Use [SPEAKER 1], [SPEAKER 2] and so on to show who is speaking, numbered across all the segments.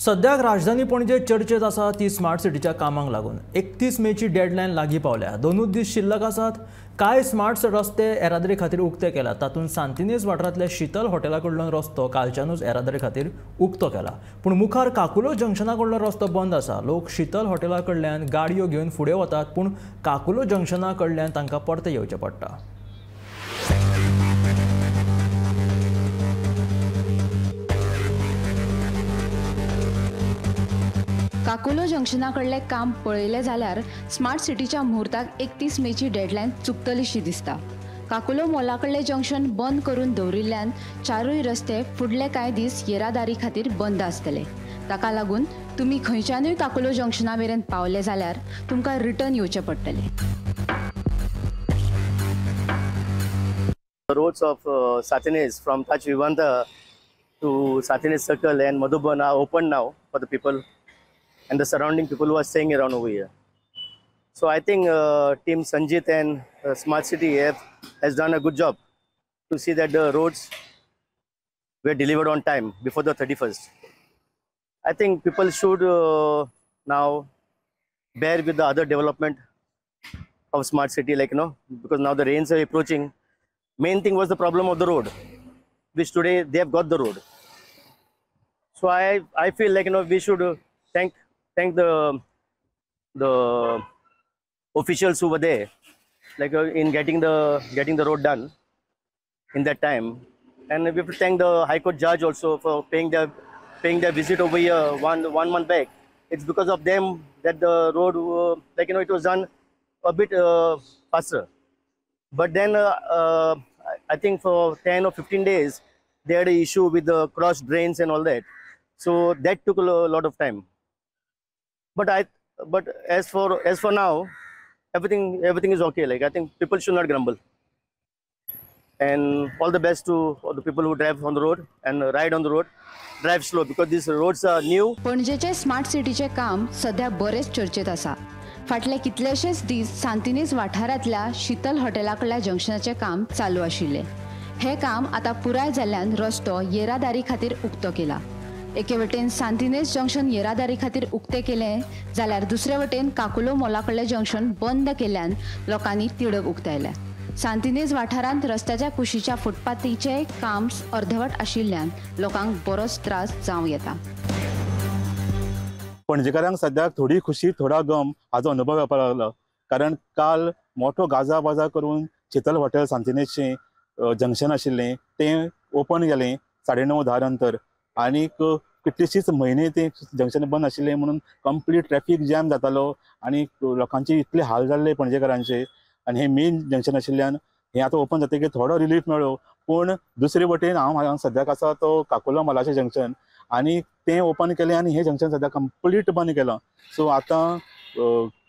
[SPEAKER 1] सद्याक राजधानी पणजे चर्चेत आसा ती स्मार्ट सिटीच्या कामांक लागून 31 मेची डेडलायन लागीं पावल्या। 2 दीस शिल्लक आसात। कांय स्मार्ट रस्ते येरादारी खातीर उक्ते केला। तातूंत सांतिनेज वाठारांतल्या शीतल हॉटेला कडल्यान रस्तो कालच्यानूच येरादारी खातीर उक्तो केला। पूण मुखार काकुलो जंक्शना कडलो रस्तो बंद आसा। लोक शीतल हॉटेला कडल्यान गाडयो घेवन फुडें वतात, पूण काकुलो जंक्शना कडल्यान तांकां परते येवचें पडटा।
[SPEAKER 2] काकुलो जंक्शना कडले काम पळयले जाल्यार स्मार्ट सिटीच्या मुहूर्ताक 31 मेची डेडलायन चुकतलीशी दिसता। काकुलो मॉला कडले जंक्शन बंद करून दवरिल्ल्यान चारूय रस्ते फुडले कांय दीस येरादारी खातीर बंद आसतले। ताका लागून तुमी खंयच्यानूय काकुलो जंक्शना मेरेन पावले जाल्यार तुमकां रिटर्न येवचें पडटलें।
[SPEAKER 3] The roads of Satinez from Taj Vivanta to Satinez Circle and Madhuban are open now for the people and the surrounding people who are staying around over here. So I think Team Sanjit and Smart City has done a good job to see that the roads were delivered on time before the 31st. I think people should now bear with the other development of Smart City, like, because now the rains are approaching. Main thing was the problem of the road, which today they have got the road. So I feel like, we should thank the officials who were there, like in getting the road done in that time, and we have to thank the High Court judge also for paying their visit over here one month back. It's because of them that the road, it was done a bit faster. But then I think for 10 or 15 days they had an issue with the cross drains and all that, so that took a lot of time. But as for now, everything is okay. Like, I think people should not grumble. And all the best to all the people who drive on the road and ride on the road. Drive slow because these roads are new.
[SPEAKER 2] पणजेचे smart सिटीचे काम सध्या बरेच चर्चेत आसा। फाटले कितलेशेच दीस सांतिनेज वाठारांतल्या शीतल हॉटेला कडल्या जंक्शनाचे काम चालू आशिल्ले। हे काम आता पुराय जाल्ल्यान रस्तो येरादारी खातीर उक्तो केला। एके वटेन सांतिनेज जंक्शन येरादारी खातीर उक्ते केले जाल्यार दुसरे वटेन काकुलो मॉला कडले जंक्शन बंद केल्यान लोकांनी तिडक उक्तायल्या। सांतिनेज वाठारांत रस्त्याच्या कुशीच्या फुटपाथीचे काम अर्धवट आशिल्ल्यान लोकांक बरोच त्रास जावं येता।
[SPEAKER 4] पणजेकारांक सद्याक थोडी खुशी थोडा गम हाचो अनुभव येवपाक लागलो, कारण काल मोठो गाजा करून शीतल हॉटेल सांतिनेजचें जंक्शन आशिल्लें तें ओपन केलें 9:30-10 नंतर, आनी कितलेशीच म्हयने तें जंक्शन बंद आशिल्लें म्हणून कंप्लीट ट्रॅफिक जॅम जातालो आनी लोकांचे इतले हाल जाल्ले पणजेकारांचे। आनी हे मेन जंक्शन आशिल्ल्यान हें आतां ओपन जातकीर थोडो रिलीफ मेळ्ळो। पूण दुसरे वटेन हांव सद्याक आसा तो काकुलो मॉलाचें जंक्शन, आनी तें ओपन केलें आनी हें जंक्शन सद्या कंप्लीट बंद केलां। सो आतां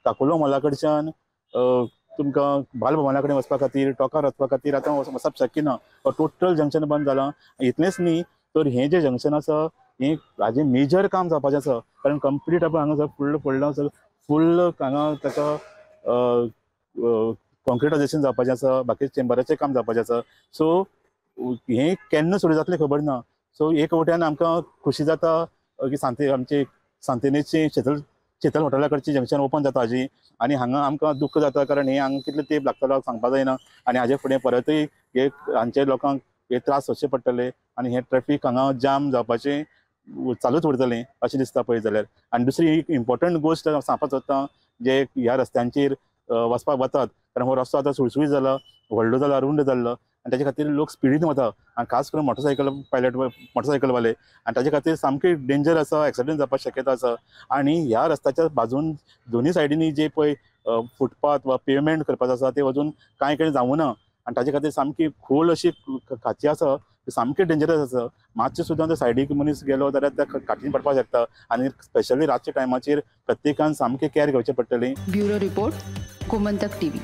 [SPEAKER 4] काकुलो मॉला कडच्यान तुमकां बालभवना कडेन वचपा खातीर, टोकार वचपा खातीर आतां वचप शक्य ना। टोटल जंक्शन बंद जालां। इतलेंच न्ही तर हें जें जंक्शन आसा हें हाजें मेजर काम जावपाचें आसा, कारण कंप्लीट आपण हांगा फुल्ल हांगा ताका कॉन्क्रिटायजेशन जावपाचें आसा, बाकी चेंबराचें काम जावपाचें आसा। सो हें केन्ना सुरू जातलें खबर ना। सो एक वटेन आमकां खुशी जाता की आमचे सांतिनेजचें शीतल हॉटेला कडचें जंक्शन ओपन जाता हाजी, आनी हांगा आमकां दूख जाता कारण हें हांगा कितले तेंप लागतलो सांगपा जायना, आनी हाजे फुडें परतूय हे हांचे लोकांक हे त्रास सोंसचे पडटले आनी हे ट्रॅफिक हांगा जाम जावपाचें चालूच उरतलें अशें दिसता पळयत जाल्यार। आनी दुसरी एक इम्पॉर्टंट गोश्ट सांगपाक सोदता, जे ह्या रस्त्यांचेर वचपाक वतात, कारण हो रस्तो आतां सुळसुळीत जाला, व्हडलो जाला, रुंद जाल्लो, आनी ताचे खातीर लोक स्पिडीन वता, आनी खास करून मोटरसायकलवाले, आनी ताचे खातीर सामकें डेंजर आसा, एक्सिडेंट जावपाची शक्यता आसा। आनी ह्या रस्त्याच्या बाजून दोनी सायडीनी जे पळय फुटपाथ वा पेवमेंट करपाचो आसा ते अजून कांय जावूं ना, आनी ताचे खातीर सामकी खोल अशी खाची आसा, सामकें डेंजरस आसा। मातशें सुद्दां त्या सायडीक मनीस गेलो जाल्यार त्या खाटीन पडपाक शकता, आनी स्पेशली रातच्या टायमाचेर प्रत्येकान सामकें कॅर घेवचें पडटलें।
[SPEAKER 2] Bureau report, Gomantak TV.